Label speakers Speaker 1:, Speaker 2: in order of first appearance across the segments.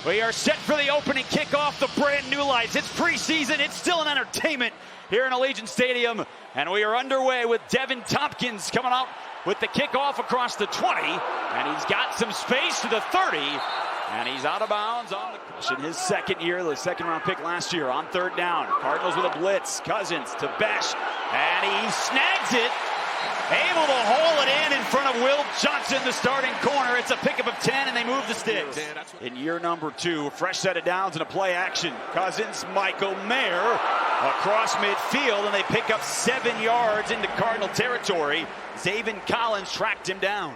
Speaker 1: We are set for the opening kickoff, the brand new lights. It's preseason. It's still an entertainment here in Allegiant Stadium. And we are underway with Devin Tompkins coming out with the kickoff across the 20. And he's got some space to the 30. And he's out of bounds on the in his second year, the second-round pick last year on third down. Cardinals with a blitz. Cousins to Besh. And he snags it. Able to haul it in front of Will Johnson, the starting corner. It's a pickup of 10, and they move the sticks. In year number 2, a fresh set of downs and a play action. Cousins, Michael Mayer across midfield, and they pick up 7 yards into Cardinal territory. Zaven Collins tracked him down.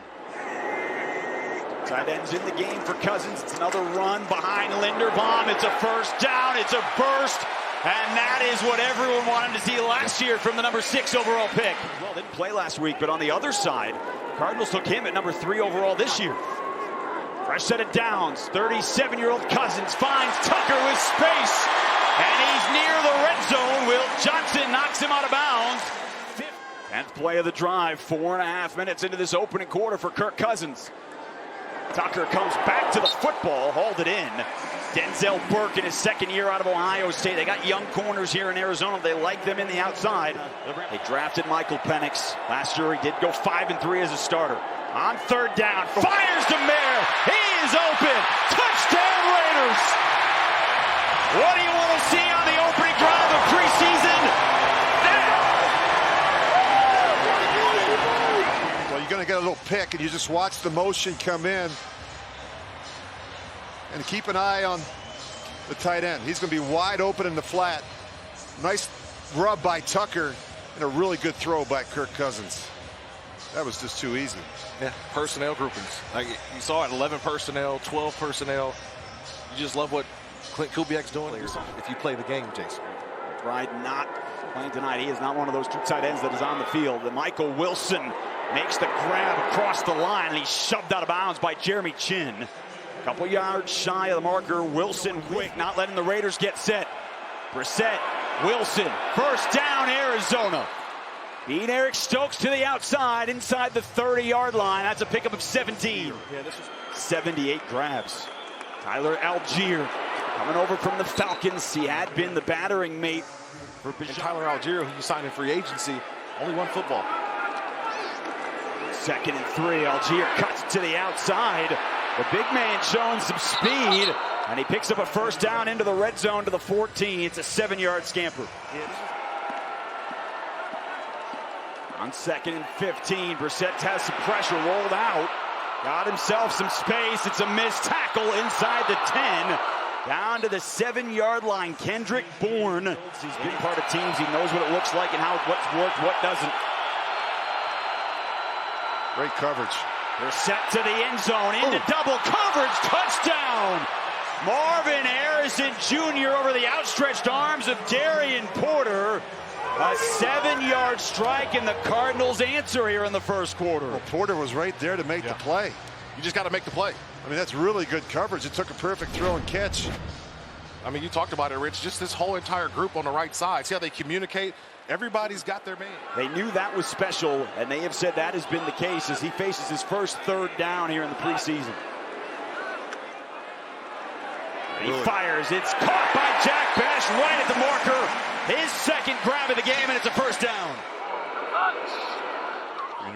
Speaker 1: Tight ends in the game for Cousins. It's another run behind Linderbaum. It's a first down. It's a burst. And that is what everyone wanted to see last year from the number 6 overall pick. Well, didn't play last week, but on the other side, Cardinals took him at number 3 overall this year. Fresh set of downs. 37-year-old Cousins finds Tucker with space. And he's near the red zone. Will Johnson knocks him out of bounds. 10th play of the drive. 4.5 minutes into this opening quarter for Kirk Cousins. Tucker comes back to the football, hauled it in. Denzel Burke in his second year out of Ohio State. They got young corners here in Arizona. They like them in the outside. They drafted Michael Penix. Last year he did go 5-3 as a starter. On third down, fires to Mayer. He is open. Touchdown Raiders. What do you want to see on the opening drive of preseason?
Speaker 2: Well, you're going to get a little pick, and you just watch the motion come in. And keep an eye on the tight end. He's going to be wide open in the flat. Nice rub by Tucker and a really good throw by Kirk Cousins. That was just too easy.
Speaker 3: Yeah, personnel groupings. Like you saw it, 11 personnel, 12 personnel. You just love what Clint Kubiak's doing if you play the game, Jason.
Speaker 1: Pride not playing tonight. He is not one of those 2 tight ends that is on the field. And Michael Wilson makes the grab across the line, and he's shoved out of bounds by Jeremy Chin. Couple yards shy of the marker. Wilson quick, not letting the Raiders get set. Brissett, Wilson, first down Arizona. Beat Eric Stokes to the outside, inside the 30-yard line. That's a pickup of 17. 78 grabs. Tyler Algier coming over from the Falcons. He had been the battering mate for
Speaker 3: Tyler Algier, who you signed in free agency, only one football.
Speaker 1: 2nd and 3. Algier cuts to the outside. The big man showing some speed, and he picks up a first down into the red zone to the 14. It's a 7-yard scamper. On 2nd and 15, Brissett has some pressure rolled out. Got himself some space. It's a missed tackle inside the 10. Down to the 7-yard line. Kendrick Bourne. He's been part of teams. He knows what it looks like and how what's worked, what doesn't.
Speaker 2: Great coverage.
Speaker 1: They're set to the end zone, into double coverage, touchdown! Marvin Harrison Jr. over the outstretched arms of Darian Porter. A 7-yard strike, and the Cardinals answer here in the first quarter.
Speaker 2: Well, Porter was right there to make the play.
Speaker 3: You just got to make the play.
Speaker 2: I mean, that's really good coverage. It took a perfect throw and catch.
Speaker 3: I mean, you talked about it, Rich. Just this whole entire group on the right side. See how they communicate? Everybody's got their man.
Speaker 1: They knew that was special, and they have said that has been the case as he faces his first third down here in the preseason. He fires. It's caught by Jack Besh right at the marker. His second grab of the game, and it's a first down.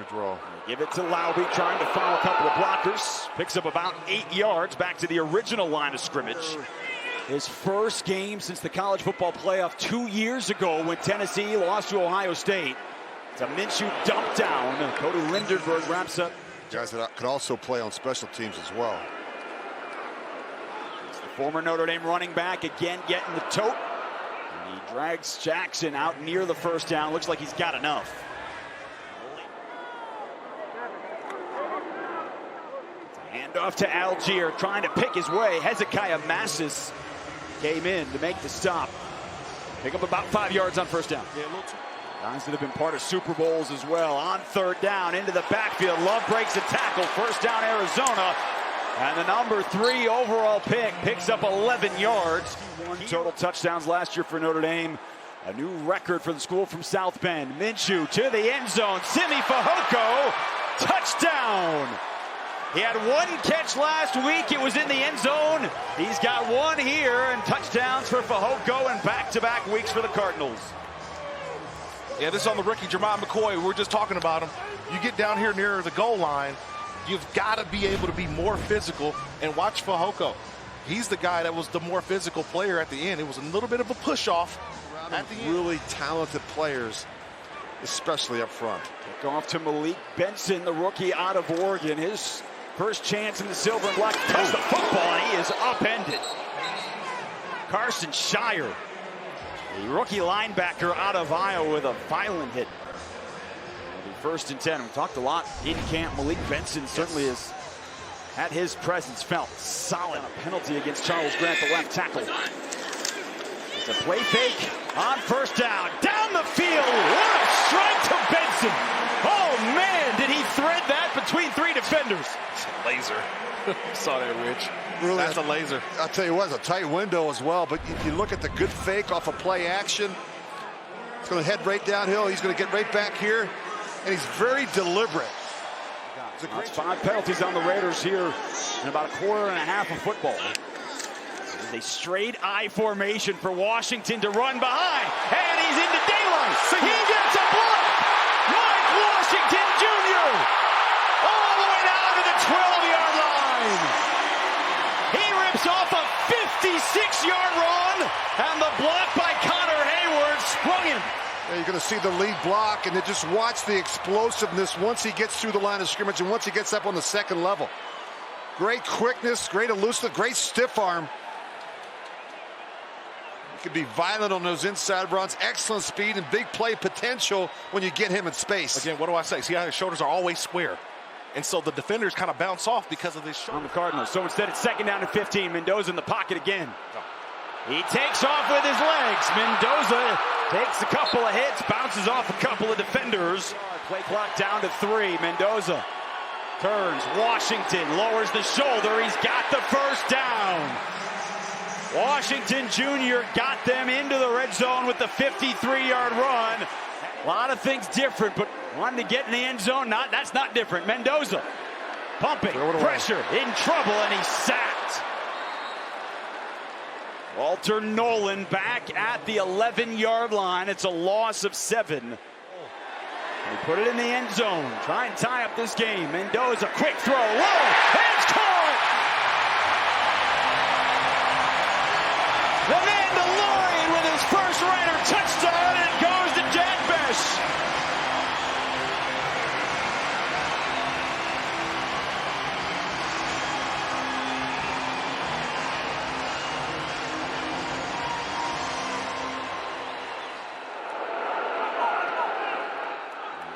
Speaker 2: Draw.
Speaker 1: Give it to Laube, trying to foul a couple of blockers. Picks up about 8 yards back to the original line of scrimmage. His first game since the college football playoff 2 years ago when Tennessee lost to Ohio State. It's a Minshew dump down. Cody Lindenberg wraps up.
Speaker 2: Guys that could also play on special teams as well.
Speaker 1: It's the former Notre Dame running back again getting the tote. And he drags Jackson out near the first down. Looks like he's got enough. Handoff to Algier, trying to pick his way. Hezekiah Massis came in to make the stop. Pick up about 5 yards on first down. Guys that have been part of Super Bowls as well. On third down, into the backfield. Love breaks a tackle. First down, Arizona. And the number 3 overall pick picks up 11 yards. 1 total touchdowns last year for Notre Dame. A new record for the school from South Bend. Minshew to the end zone. Simi Fehoko. Touchdown. He had one catch last week. It was in the end zone. He's got one here, and touchdowns for Fehoko in back-to-back weeks for the Cardinals.
Speaker 3: Yeah, this is on the rookie, Jermon McCoy. We were just talking about him. You get down here near the goal line, you've got to be able to be more physical, and watch Fehoko. He's the guy that was the more physical player at the end. It was a little bit of a push-off at the end.
Speaker 2: Really talented players, especially up front.
Speaker 1: Kick off to Malik Benson, the rookie out of Oregon. His first chance in the silver and black to touch the football, and he is upended. Carson Shire, the rookie linebacker out of Iowa, with a violent hit. It'll be 1st and 10. We talked a lot in camp. Malik Benson certainly has had his presence felt. Solid. A penalty against Charles Grant, the left tackle. It's a play fake on 1st down. Down the field. What a strike to Benson. Oh, man, did he thread that between 3 defenders.
Speaker 3: It's a laser. Saw that, Rich.
Speaker 2: Really,
Speaker 3: that's a laser.
Speaker 2: I'll tell you what, it's a tight window as well, but if you look at the good fake off of play action, it's going to head right downhill. He's going to get right back here, and he's very deliberate. It's a great
Speaker 1: 5 penalties on the Raiders here in about a quarter and a half of football. It is a straight I formation for Washington to run behind, and he's into daylight. He gets a block. Mike Washington Jr. all the way down to the 12-yard line. He rips off a 56-yard run, and the block by Connor Hayward sprung him.
Speaker 2: You're going to see the lead block, and then just watch the explosiveness once he gets through the line of scrimmage and once he gets up on the 2nd level. Great quickness, great elusive, great stiff arm. He can be violent on those inside runs, excellent speed and big play potential when you get him in space.
Speaker 3: Again, what do I say? See how his shoulders are always square. And so the defenders kind of bounce off because of this shoulder.
Speaker 1: On the Cardinals. So instead it's 2nd down and 15. Mendoza in the pocket again. He takes off with his legs. Mendoza takes a couple of hits, bounces off a couple of defenders. Play clock down to 3. Mendoza turns. Washington lowers the shoulder. He's got the 1st down. Washington Jr. got them into the red zone with the 53-yard run. A lot of things different, but wanting to get in the end zone, that's not different. Mendoza pumping, pressure, in trouble, and he's sacked. Walter Nolan back at the 11-yard line. It's a loss of 7. He put it in the end zone. Try and tie up this game. Mendoza, quick throw. Whoa! It's caught! The Mandalorian with his first Raider touchdown, and it goes to Jack Besh.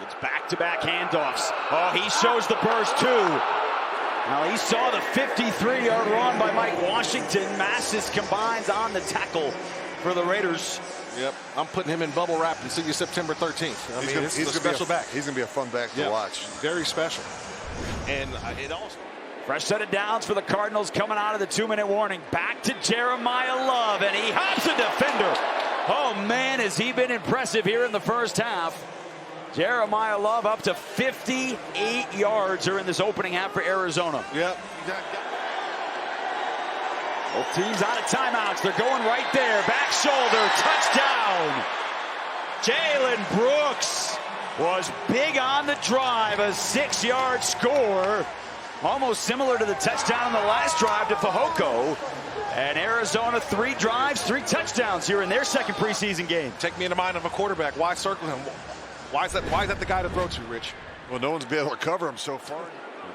Speaker 1: It's back-to-back handoffs. Oh, he shows the burst too. Now he saw the 53-yard run by Mike Washington. Masses combines on the tackle for the Raiders.
Speaker 3: Yep, I'm putting him in bubble wrap and see you September 13th. I mean, he's a special back.
Speaker 2: He's going to be a fun back to watch.
Speaker 3: Very special. And it also...
Speaker 1: Fresh set of downs for the Cardinals coming out of the 2-minute warning. Back to Jeremiah Love, and he hops a defender. Oh, man, has he been impressive here in the 1st half. Jeremiah Love up to 58 yards here in this opening half for Arizona.
Speaker 3: Yep.
Speaker 1: Both teams out of timeouts. They're going right there. Back shoulder. Touchdown. Jalen Brooks was big on the drive. A 6-yard score. Almost similar to the touchdown on the last drive to Fehoko. And Arizona 3 drives, 3 touchdowns here in their 2nd preseason game.
Speaker 3: Take me into mind of a quarterback. Why circle him? Why is that the guy to throw to, Rich?
Speaker 2: Well, no one's been able to cover him so far.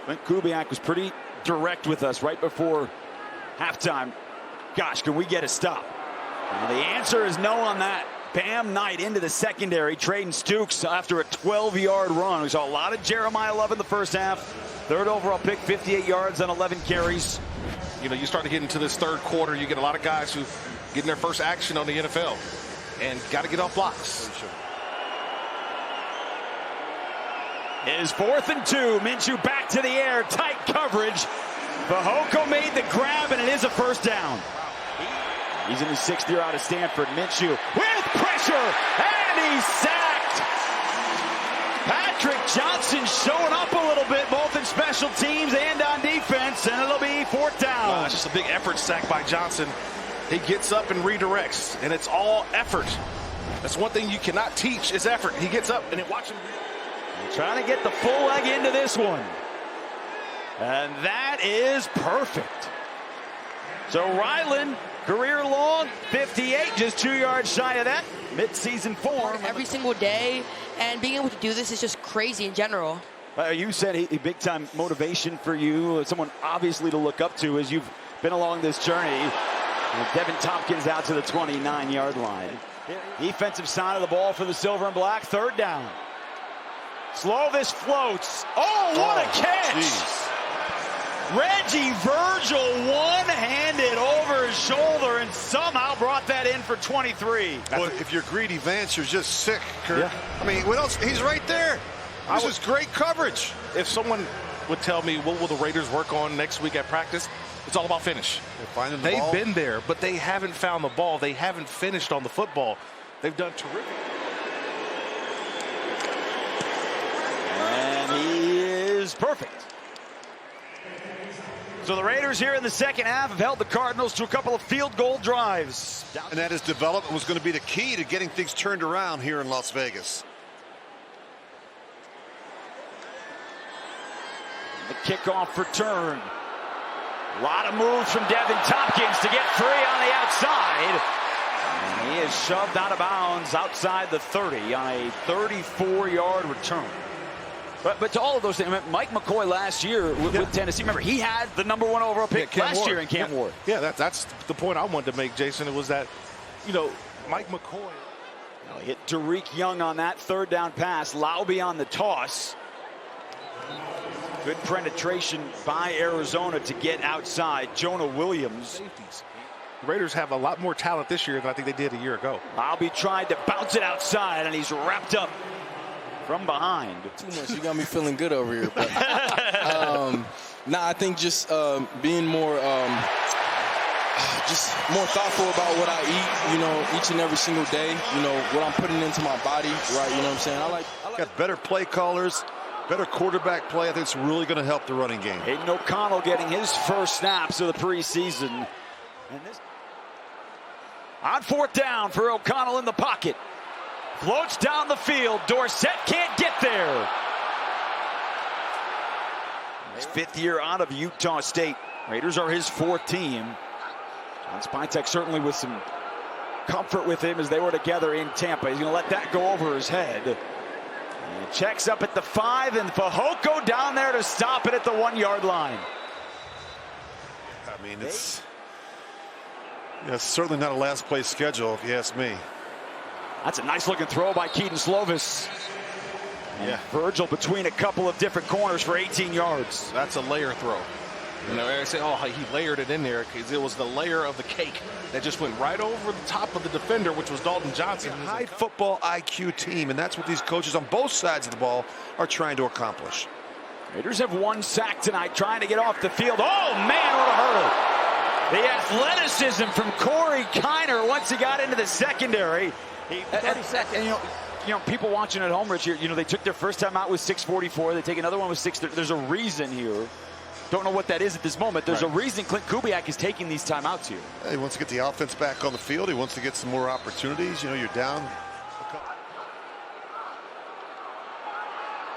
Speaker 1: Clint Kubiak was pretty direct with us right before halftime. Gosh, can we get a stop? And the answer is no on that. Bam Knight into the secondary, trading Stukes after a 12-yard run. We saw a lot of Jeremiah Love in the 1st half. 3rd overall pick, 58 yards on 11 carries.
Speaker 3: You know, you start to get into this 3rd quarter, you get a lot of guys who getting their first action on the NFL and got to get off blocks.
Speaker 1: It is 4th and 2. Minshew back to the air. Tight coverage. Fehoko made the grab, and it is a 1st down. He's in his 6th year out of Stanford. Minshew with pressure, and he's sacked. Patrick Johnson showing up a little bit, both in special teams and on defense, and it'll be 4th down.
Speaker 3: Wow, it's just a big effort sack by Johnson. He gets up and redirects, and it's all effort. That's one thing you cannot teach is effort. He gets up and watch him.
Speaker 1: Trying to get the full leg into this one. And that is perfect. So Ryland, career long, 58, just 2 yards shy of that. Mid-season form.
Speaker 4: Every single day, and being able to do this is just crazy in general.
Speaker 1: You said a big-time motivation for you, someone obviously to look up to as you've been along this journey. Devin Tompkins out to the 29-yard line. Defensive side of the ball for the silver and black, 3rd down. Slovis floats. Oh, what a catch! Geez. Reggie Virgil one-handed over his shoulder and somehow brought that in for 23.
Speaker 2: Well, if you're greedy Vance, you're just sick, Kurt. Yeah. I mean, what else? He's right there. This is great coverage.
Speaker 3: If someone would tell me what will the Raiders work on next week at practice, it's all about finish. They've been there, but they haven't found the ball. They haven't finished on the football. They've done terrific.
Speaker 1: And he is perfect. So the Raiders here in the second half have held the Cardinals to a couple of field goal drives.
Speaker 2: And that his development was going to be the key to getting things turned around here in Las Vegas.
Speaker 1: The kickoff return. A lot of moves from Devin Tompkins to get free on the outside. And he is shoved out of bounds outside the 30 on a 34-yard return. But to all of those things, Mike McCoy last year with Tennessee, remember, he had the #1 overall pick last year in Cam Ward.
Speaker 3: Yeah, that's the point I wanted to make, Jason. It was that, Mike McCoy.
Speaker 1: Hit Tariq Young on that 3rd down pass. Laube on the toss. Good penetration by Arizona to get outside. Jonah Williams.
Speaker 3: The Raiders have a lot more talent this year than I think they did a year ago.
Speaker 1: Laube tried to bounce it outside, and he's wrapped up from behind.
Speaker 5: Too much. You got me feeling good over here. But, I think just being more thoughtful about what I eat, each and every single day, what I'm putting into my body, right? You know what I'm saying? I like
Speaker 2: got better play callers, better quarterback play. I think it's really going to help the running game.
Speaker 1: Aiden O'Connell getting his first snaps of the preseason. And this on 4th down for O'Connell in the pocket. Floats down the field. Dorsett can't get there. His 5th year out of Utah State. Raiders are his 4th team. John Spytek certainly with some comfort with him as they were together in Tampa. He's going to let that go over his head. And checks up at the 5, and Fehoko down there to stop it at the 1-yard line.
Speaker 2: I mean, it's certainly not a last play schedule, if you ask me.
Speaker 1: That's a nice looking throw by Keaton Slovis. Yeah. Virgil between a couple of different corners for 18 yards.
Speaker 3: That's a layer throw. I say, he layered it in there because it was the layer of the cake that just went right over the top of the defender, which was Dalton Johnson.
Speaker 2: A high football IQ team, and that's what these coaches on both sides of the ball are trying to accomplish.
Speaker 1: Raiders have 1 sack tonight, trying to get off the field. Oh, man, what a hurdle. The athleticism from Corey Kiner once he got into the secondary. 30 seconds. And, people watching at home, Rich, here, they took their first time out with 6:44. They take another one with 6:30. There's a reason here. Don't know what that is at this moment. There's a reason Clint Kubiak is taking these timeouts here.
Speaker 2: He wants to get the offense back on the field. He wants to get some more opportunities. You're down.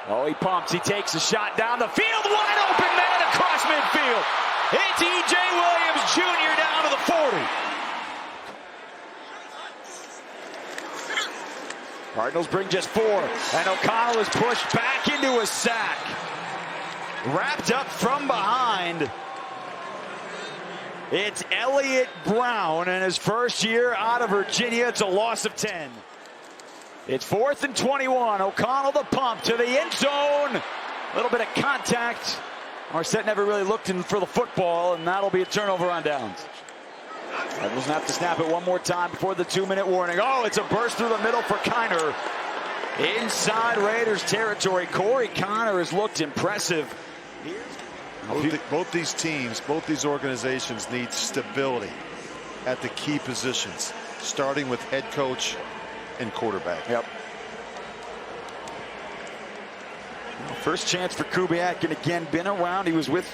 Speaker 1: Oh, he pumps. He takes a shot down the field. Wide open man across midfield. It's E.J. Williams Jr. down to the 40. Cardinals bring just 4, and O'Connell is pushed back into a sack. Wrapped up from behind. It's Elliott Brown in his first year out of Virginia. It's a loss of 10. It's 4th and 21. O'Connell the pump to the end zone. A little bit of contact. Marset never really looked in for the football, and that'll be a turnover on downs. Cardinals have to snap it one more time before the 2-minute warning. Oh, it's a burst through the middle for Kiner. Inside Raiders territory. Corey Kiner has looked impressive.
Speaker 2: Both these teams, both these organizations need stability at the key positions, starting with head coach and quarterback.
Speaker 1: Yep. First chance for Kubiak, and again, been around. He was with